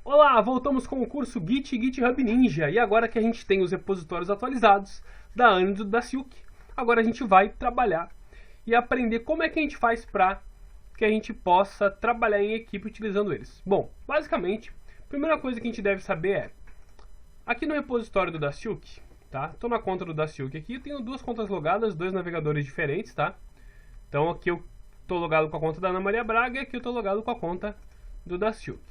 Olá, voltamos com o curso Git e GitHub Ninja. E agora que a gente tem os repositórios atualizados da ANA e do da Silk, agora a gente vai trabalhar e aprender como é que a gente faz para que a gente possa trabalhar em equipe utilizando eles. Bom, basicamente, a primeira coisa que a gente deve saber é, aqui no repositório do da Silk, tá? Estou na conta do da Silk aqui, eu tenho duas contas logadas, dois navegadores diferentes, tá? Então aqui eu estou logado com a conta da Ana Maria Braga e aqui eu estou logado com a conta do da Silk.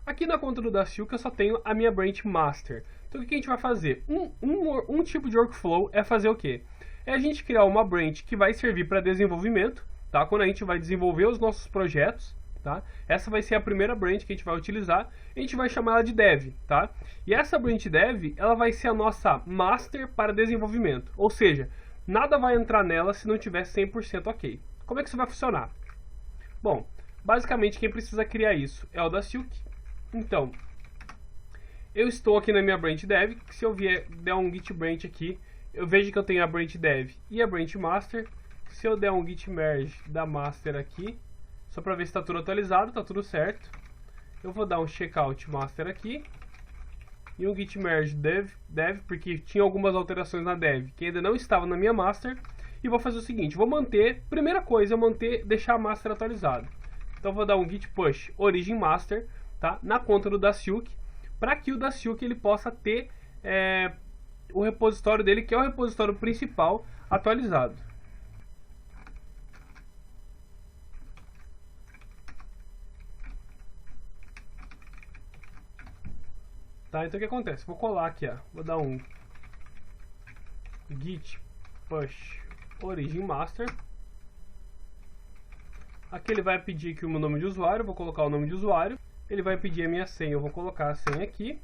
Aqui na conta do da Silk eu só tenho a minha branch master. Então o que a gente vai fazer? Um tipo de workflow é fazer o quê? É a gente criar uma branch que vai servir para desenvolvimento, tá? Quando a gente vai desenvolver os nossos projetos, tá? Essa vai ser a primeira branch que a gente vai utilizar. A gente vai chamar ela de dev, tá? E essa branch dev, ela vai ser a nossa master para desenvolvimento. Ou seja, nada vai entrar nela se não tiver 100% ok. Como é que isso vai funcionar? Bom, basicamente quem precisa criar isso é o da Silk. Então, eu estou aqui na minha branch dev, que se eu der um git branch aqui, eu vejo que eu tenho a branch dev e a branch master. Se eu der um git merge da master aqui, só para ver se está tudo atualizado, está tudo certo. Eu vou dar um checkout master aqui e um git merge dev, porque tinha algumas alterações na dev que ainda não estavam na minha master. E vou fazer o seguinte, vou manter, primeira coisa, deixar a master atualizada. Então vou dar um git push origin master, tá? Na conta do da Silk, para que o da Silk ele possa ter o repositório dele, que é o repositório principal, atualizado. Tá, então o que acontece? Vou colar aqui, ó. Vou dar um git push origin master. Aqui ele vai pedir aqui o meu nome de usuário, vou colocar o nome de usuário. Ele vai pedir a minha senha, eu vou colocar a senha aqui.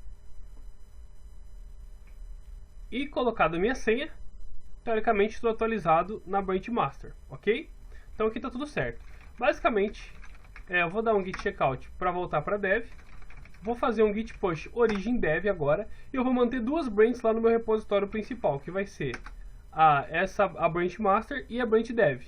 E colocado a minha senha, teoricamente estou atualizado na branch master, ok? Então aqui está tudo certo. Basicamente, eu vou dar um git checkout para voltar para dev. Vou fazer um git push origin dev agora. E eu vou manter duas branches lá no meu repositório principal, que vai ser a branch master e a branch dev.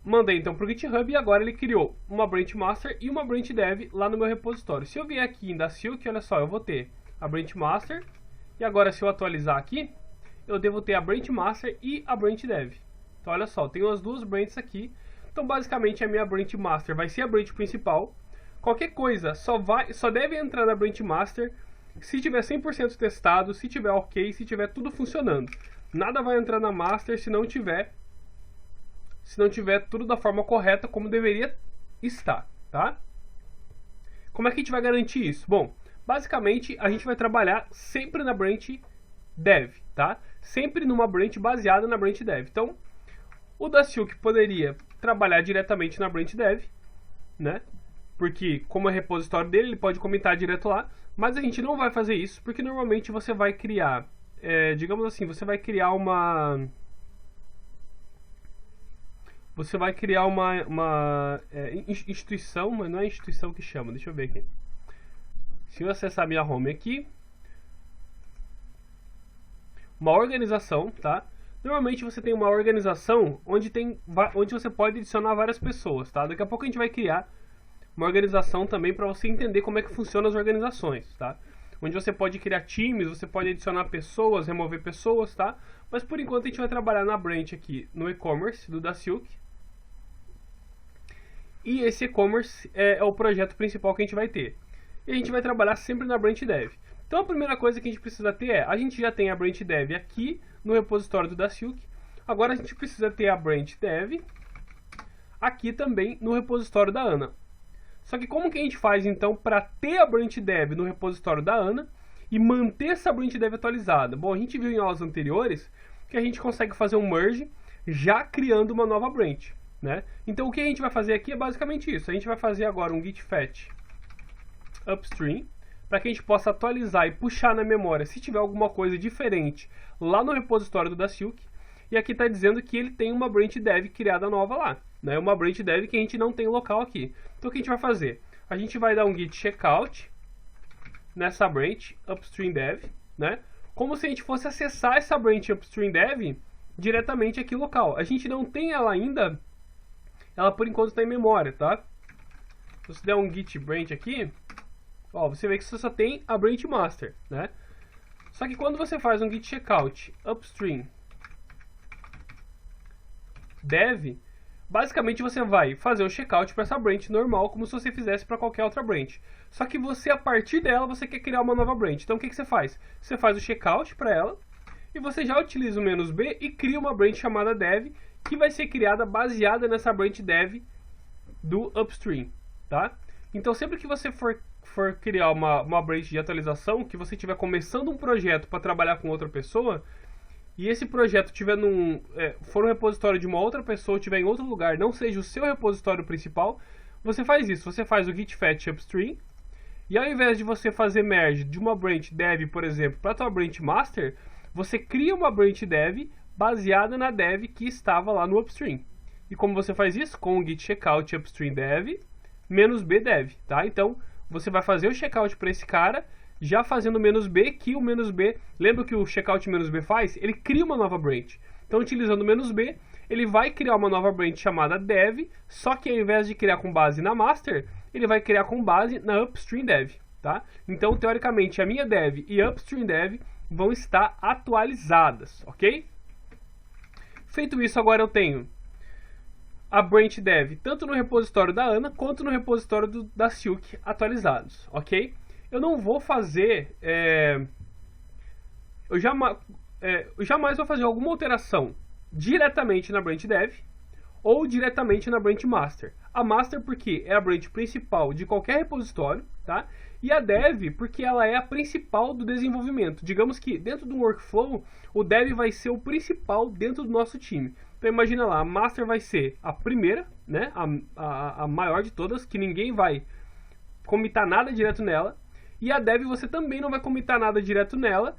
Mandei então para o GitHub e agora ele criou uma branch master e uma branch dev lá no meu repositório. Se eu vier aqui em da Silk, olha só, eu vou ter a branch master e agora se eu atualizar aqui, eu devo ter a branch master e a branch dev. Então olha só, eu tenho as duas branches aqui. Então basicamente a minha branch master vai ser a branch principal. Qualquer coisa só deve entrar na branch master se tiver 100% testado, se tiver ok, se tiver tudo funcionando. Nada vai entrar na master se não tiver tudo da forma correta como deveria estar, tá? Como é que a gente vai garantir isso? Bom, basicamente a gente vai trabalhar sempre na branch dev, tá? Sempre numa branch baseada na branch dev. Então, o da Silk poderia trabalhar diretamente na branch dev, né? Porque como é repositório dele, ele pode comentar direto lá, mas a gente não vai fazer isso, porque normalmente você vai criar, digamos assim, você vai criar uma instituição, mas não é instituição que chama, deixa eu ver aqui. Se eu acessar minha home aqui, uma organização, tá? Normalmente você tem uma organização onde você pode adicionar várias pessoas, tá? Daqui a pouco a gente vai criar uma organização também para você entender como é que funcionam as organizações, tá? Onde você pode criar times, você pode adicionar pessoas, remover pessoas, tá? Mas por enquanto a gente vai trabalhar na branch aqui, no e-commerce do da Silk. E esse e-commerce é o projeto principal que a gente vai ter. E a gente vai trabalhar sempre na branch dev. Então a primeira coisa que a gente precisa ter a gente já tem a branch dev aqui no repositório do da Silk. Agora a gente precisa ter a branch dev aqui também no repositório da Ana. Só que como que a gente faz então para ter a branch dev no repositório da Ana e manter essa branch dev atualizada? Bom, a gente viu em aulas anteriores que a gente consegue fazer um merge já criando uma nova branch, né? Então o que a gente vai fazer aqui é basicamente isso. A gente vai fazer agora um git fetch upstream para que a gente possa atualizar e puxar na memória se tiver alguma coisa diferente lá no repositório do da Silk. E aqui está dizendo que ele tem uma branch dev criada nova lá, né? Uma branch dev que a gente não tem local aqui. Então o que a gente vai fazer? A gente vai dar um git checkout nessa branch upstream dev, né? Como se a gente fosse acessar essa branch upstream dev diretamente aqui local. A gente não tem ela ainda ela por enquanto está em memória, tá? Se você der um git branch aqui, ó, você vê que você só tem a branch master, né? Só que quando você faz um git checkout upstream dev, basicamente você vai fazer o checkout para essa branch normal, como se você fizesse para qualquer outra branch. Só que você, a partir dela, você quer criar uma nova branch. Então o que você faz? Você faz o checkout para ela, e você já utiliza o "-b" e cria uma branch chamada dev, que vai ser criada baseada nessa branch dev do upstream, tá? Então sempre que você for criar uma branch de atualização, que você estiver começando um projeto para trabalhar com outra pessoa, e esse projeto tiver for um repositório de uma outra pessoa, tiver em outro lugar, não seja o seu repositório principal, você faz isso, você faz o git fetch upstream, e ao invés de você fazer merge de uma branch dev, por exemplo, para a tua branch master, você cria uma branch dev baseada na dev que estava lá no upstream. E como você faz isso? Com o git checkout upstream dev "-b dev, tá? Então, você vai fazer o checkout para esse cara, já fazendo "-b", que o "-b", lembra que o checkout "-b" faz? Ele cria uma nova branch. Então, utilizando o "-b", ele vai criar uma nova branch chamada dev, só que ao invés de criar com base na master, ele vai criar com base na upstream dev, tá? Então, teoricamente, a minha dev e a upstream dev vão estar atualizadas, ok? Feito isso, agora eu tenho a branch dev tanto no repositório da Ana quanto no repositório da Silk atualizados, ok? Eu não vou fazer, eu jamais vou fazer alguma alteração diretamente na branch dev ou diretamente na branch master. A master porque é a branch principal de qualquer repositório, tá? E a dev porque ela é a principal do desenvolvimento. Digamos que dentro do workflow, o dev vai ser o principal dentro do nosso time. Então imagina lá, a master vai ser a primeira, né? A maior de todas, que ninguém vai commitar nada direto nela. E a dev você também não vai commitar nada direto nela.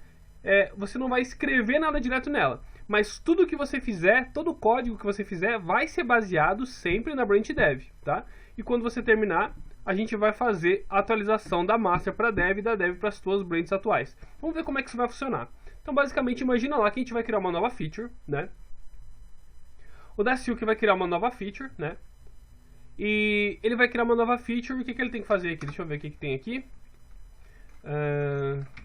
Você não vai escrever nada direto nela. Mas tudo que você fizer, todo o código que você fizer vai ser baseado sempre na branch dev, tá? E quando você terminar, a gente vai fazer a atualização da master para dev e da dev para as suas branches atuais. Vamos ver como é que isso vai funcionar. Então, basicamente, imagina lá que a gente vai criar uma nova feature, né? O da Silk vai criar uma nova feature, né? E ele vai criar uma nova feature, o que ele tem que fazer aqui? Deixa eu ver o que tem aqui.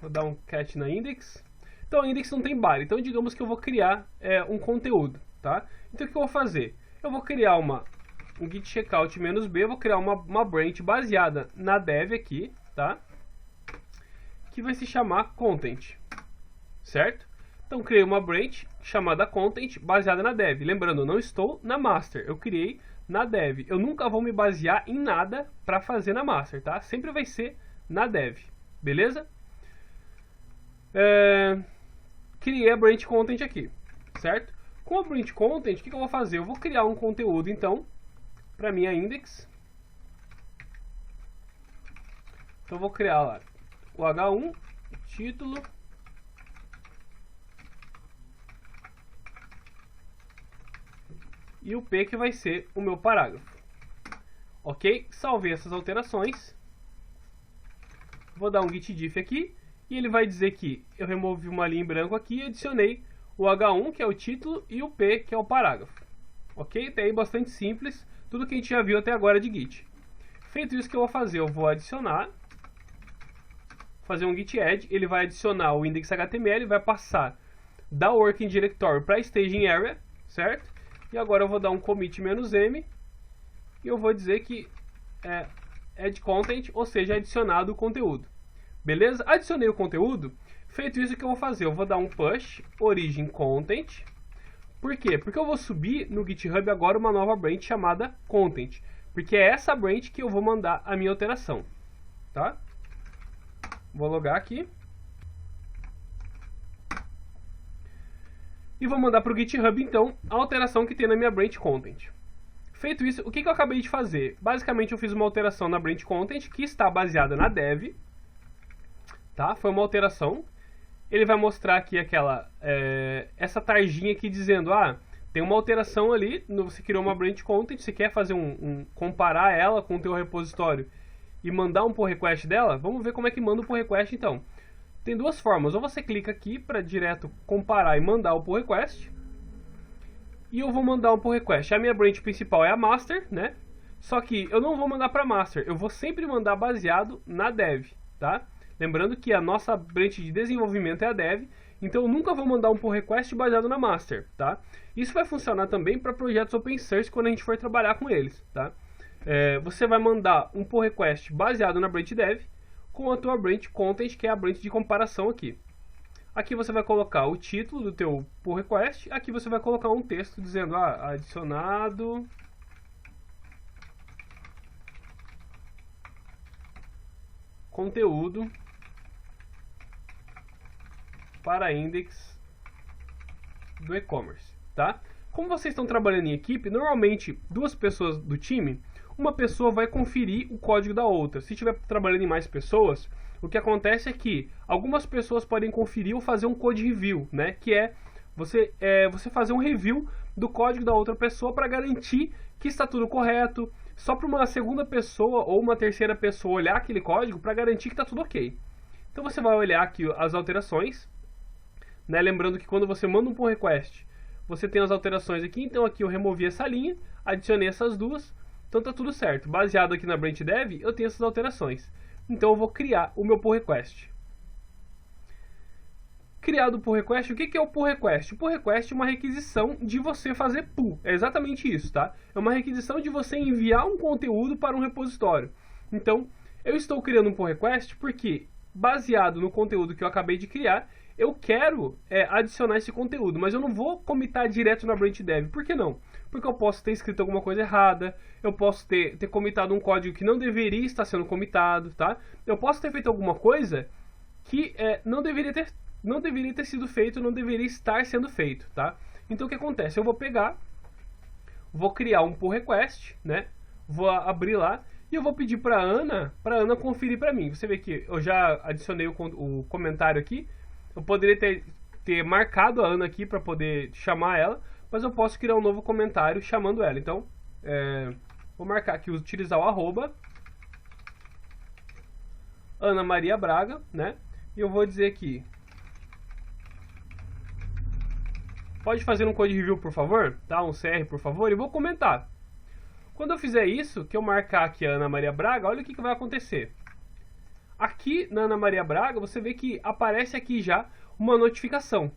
Vou dar um cat na index. Então a index não tem body, então digamos que eu vou criar um conteúdo, tá? Então o que eu vou fazer? Eu vou criar um git checkout "-b", eu vou criar uma branch baseada na dev aqui, tá? Que vai se chamar content, certo? Então criei uma branch chamada content baseada na dev. Lembrando, eu não estou na master, eu criei na dev. Eu nunca vou me basear em nada para fazer na master, tá? Sempre vai ser na dev, beleza? Criei a branch content aqui, certo? Com a branch content, o que eu vou fazer? Eu vou criar um conteúdo, então, para minha index. Então, eu vou criar lá o H1, título, e o P que vai ser o meu parágrafo. Ok? Salvei essas alterações. Vou dar um git diff aqui. E ele vai dizer que eu removi uma linha em branco aqui e adicionei o H1, que é o título, e o P, que é o parágrafo. Ok? Até aí bastante simples. Tudo que a gente já viu até agora de Git. Feito isso, que eu vou fazer? Eu vou adicionar. Fazer um git add. Ele vai adicionar o index.html. Vai passar da working directory para a staging area. Certo? E agora eu vou dar um commit "-m. E eu vou dizer que é add content, ou seja, adicionado o conteúdo. Beleza? Adicionei o conteúdo. Feito isso, o que eu vou fazer? Eu vou dar um push origin content. Por quê? Porque eu vou subir no GitHub agora uma nova branch chamada content. Porque é essa branch que eu vou mandar a minha alteração. Tá? Vou logar aqui. E vou mandar para o GitHub, então, a alteração que tem na minha branch content. Feito isso, o que eu acabei de fazer? Basicamente, eu fiz uma alteração na branch content que está baseada na dev. Tá? Foi uma alteração. Ele vai mostrar aqui essa tarjinha aqui dizendo, tem uma alteração ali, você criou uma branch content, você quer fazer comparar ela com o teu repositório e mandar um pull request dela? Vamos ver como é que manda o pull request então. Tem duas formas, ou você clica aqui para direto comparar e mandar o pull request, e eu vou mandar um pull request. A minha branch principal é a master, né? Só que eu não vou mandar para master, eu vou sempre mandar baseado na dev, tá? Lembrando que a nossa branch de desenvolvimento é a dev, então eu nunca vou mandar um pull request baseado na master, tá? Isso vai funcionar também para projetos open source quando a gente for trabalhar com eles, tá? Você vai mandar um pull request baseado na branch dev com a tua branch content, que é a branch de comparação aqui. Aqui você vai colocar o título do teu pull request, aqui você vai colocar um texto dizendo adicionado conteúdo para index do e-commerce, tá? Como vocês estão trabalhando em equipe, normalmente duas pessoas do time, uma pessoa vai conferir o código da outra. Se estiver trabalhando em mais pessoas, o que acontece é que algumas pessoas podem conferir ou fazer um code review, né? Que é você fazer um review do código da outra pessoa para garantir que está tudo correto, só para uma segunda pessoa ou uma terceira pessoa olhar aquele código para garantir que está tudo ok. Então você vai olhar aqui as alterações, né? Lembrando que quando você manda um pull request, você tem as alterações aqui. Então aqui eu removi essa linha, adicionei essas duas, então tá tudo certo. Baseado aqui na branch dev, eu tenho essas alterações. Então eu vou criar o meu pull request. Criado o pull request, o que é o pull request? O pull request é uma requisição de você fazer pull. É exatamente isso, tá? É uma requisição de você enviar um conteúdo para um repositório. Então, eu estou criando um pull request porque, baseado no conteúdo que eu acabei de criar, eu quero adicionar esse conteúdo, mas eu não vou commitar direto na branch dev. Por que não? Porque eu posso ter escrito alguma coisa errada, eu posso ter commitado um código que não deveria estar sendo commitado, tá? Eu posso ter feito alguma coisa que não deveria ter sido feito, não deveria estar sendo feito, tá? Então o que acontece? Eu vou pegar, vou criar um pull request, né? Vou abrir lá e eu vou pedir para Ana conferir para mim. Você vê que eu já adicionei o comentário aqui. Eu poderia ter marcado a Ana aqui para poder chamar ela, mas eu posso criar um novo comentário chamando ela. Então, vou marcar aqui, utilizar o arroba Ana Maria Braga, né? E eu vou dizer aqui, pode fazer um code review, por favor? Tá? Um CR, por favor? E vou comentar. Quando eu fizer isso, que eu marcar aqui a Ana Maria Braga, olha o que vai acontecer. Aqui na Ana Maria Braga, você vê que aparece aqui já uma notificação,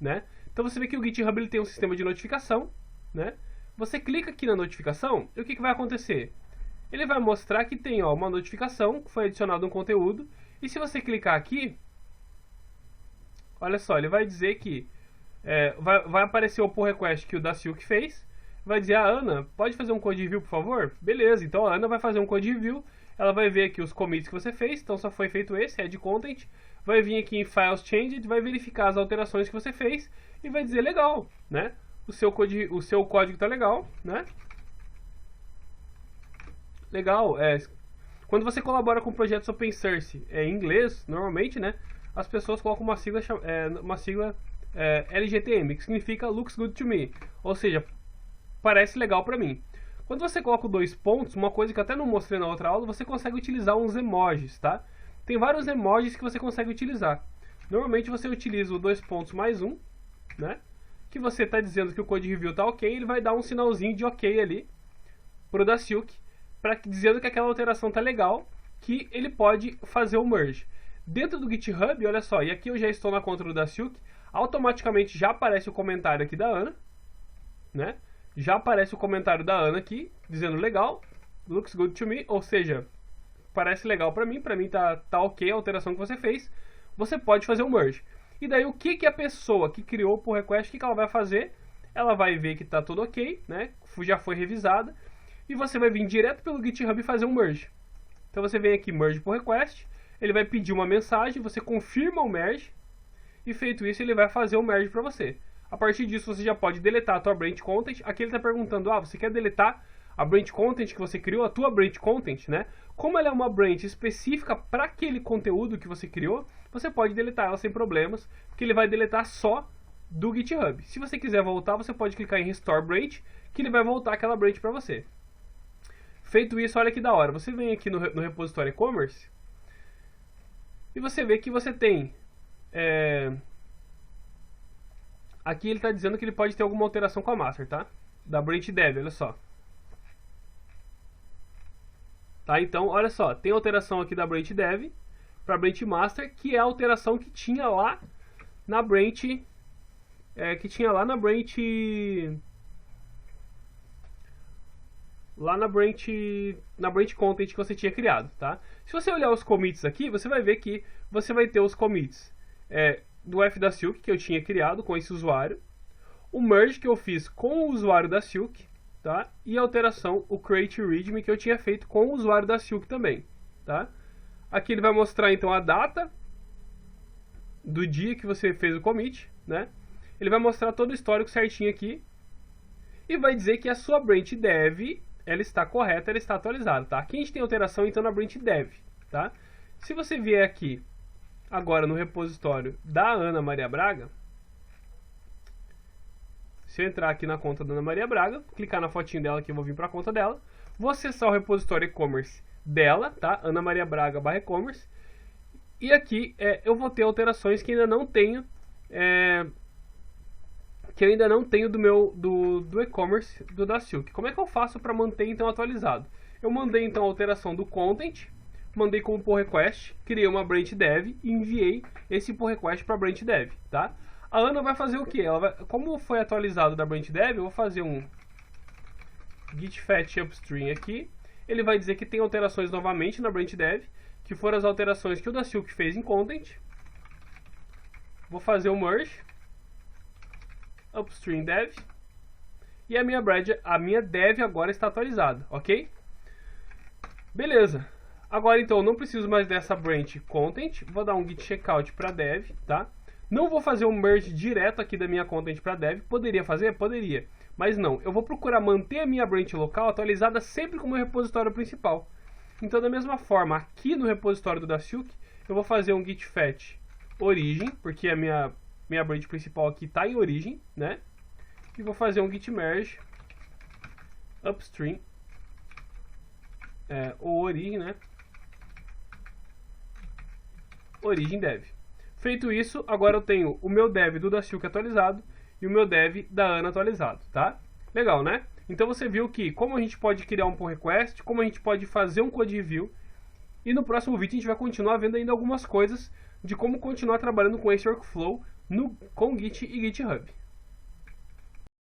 né? Então você vê que o GitHub ele tem um sistema de notificação, né? Você clica aqui na notificação e o que vai acontecer? Ele vai mostrar que tem uma notificação, que foi adicionado um conteúdo, e se você clicar aqui, olha só, ele vai dizer que vai aparecer o pull request que o Daciuk fez, vai dizer, Ana, pode fazer um code review, por favor? Beleza, então a Ana vai fazer um code review, ela vai ver aqui os commits que você fez, então só foi feito esse, add content, vai vir aqui em files changed, vai verificar as alterações que você fez e vai dizer legal, né? O seu código tá legal, né? Legal, quando você colabora com projetos open source em inglês, normalmente, né? As pessoas colocam uma sigla LGTM, que significa Looks Good to Me, ou seja, parece legal pra mim. Quando você coloca 2 pontos, uma coisa que eu até não mostrei na outra aula, você consegue utilizar uns emojis, tá? Tem vários emojis que você consegue utilizar. Normalmente você utiliza o 2 pontos mais 1, né? Que você está dizendo que o code review tá ok, ele vai dar um sinalzinho de ok ali pro Daciuk, dizendo que aquela alteração tá legal, que ele pode fazer o merge. Dentro do GitHub, olha só, e aqui eu já estou na conta do Daciuk, automaticamente já aparece o comentário aqui da Ana, né? Já aparece o comentário da Ana aqui, dizendo legal, looks good to me, ou seja, parece legal pra mim tá ok a alteração que você fez, você pode fazer o merge. E daí o que a pessoa que criou o pull request, o que ela vai fazer? Ela vai ver que tá tudo ok, né? Já foi revisada, e você vai vir direto pelo GitHub e fazer um merge. Então você vem aqui, merge pull request, ele vai pedir uma mensagem, você confirma o merge, e feito isso ele vai fazer o merge pra você. A partir disso você já pode deletar a tua branch content. Aqui ele está perguntando, você quer deletar a branch content que você criou, a tua branch content, né? Como ela é uma branch específica para aquele conteúdo que você criou, você pode deletar ela sem problemas, porque ele vai deletar só do GitHub. Se você quiser voltar, você pode clicar em Restore Branch, que ele vai voltar aquela branch para você. Feito isso, olha que da hora. Você vem aqui no repositório e-commerce e você vê que você tem aqui ele está dizendo que ele pode ter alguma alteração com a master, tá? Da branch dev, olha só. Tá, então, olha só, tem alteração aqui da branch dev para branch master, que é a alteração que tinha lá na branch na branch content que você tinha criado, tá? Se você olhar os commits aqui, você vai ver que você vai ter os commits do F da Silk que eu tinha criado com esse usuário, o merge que eu fiz com o usuário da Silk, tá? E a alteração, o create readme que eu tinha feito com o usuário da Silk também, tá? Aqui ele vai mostrar então a data do dia que você fez o commit, né? Ele vai mostrar todo o histórico certinho aqui e vai dizer que a sua branch dev ela está correta, ela está atualizada, tá? Aqui a gente tem alteração então na branch dev, tá? Se você vier aqui agora no repositório da Ana Maria Braga, se eu entrar aqui na conta da Ana Maria Braga, clicar na fotinho dela que eu vou vir para a conta dela, vou acessar o repositório e-commerce dela, tá? Ana Maria Braga /e-commerce, e aqui eu vou ter alterações que ainda não tenho, do e-commerce do da Silk. Como é que eu faço para manter então atualizado? Eu mandei então a alteração do content, mandei como pull request, criei uma branch dev e enviei esse pull request para a branch dev, tá? A Ana vai fazer o que? Como foi atualizado da branch dev, eu vou fazer um git fetch upstream aqui. Ele vai dizer que tem alterações novamente na branch dev, que foram as alterações que o da Silk fez em content. Vou fazer o merge upstream dev e a minha dev agora está atualizada, ok? Beleza. Agora então eu não preciso mais dessa branch content, vou dar um git checkout para dev, tá? Não vou fazer um merge direto aqui da minha content para dev, poderia fazer? Poderia, mas não, eu vou procurar manter a minha branch local atualizada sempre como repositório principal. Então da mesma forma, aqui no repositório do da Silk, eu vou fazer um git fetch origin, porque a minha branch principal aqui está em origem, né? E vou fazer um git merge upstream ou origin, né? Origin dev. Feito isso, agora eu tenho o meu dev do da Silk atualizado e o meu dev da Ana atualizado, tá? Legal, né? Então você viu que como a gente pode criar um pull request, como a gente pode fazer um code review, e no próximo vídeo a gente vai continuar vendo ainda algumas coisas de como continuar trabalhando com esse workflow com Git e GitHub.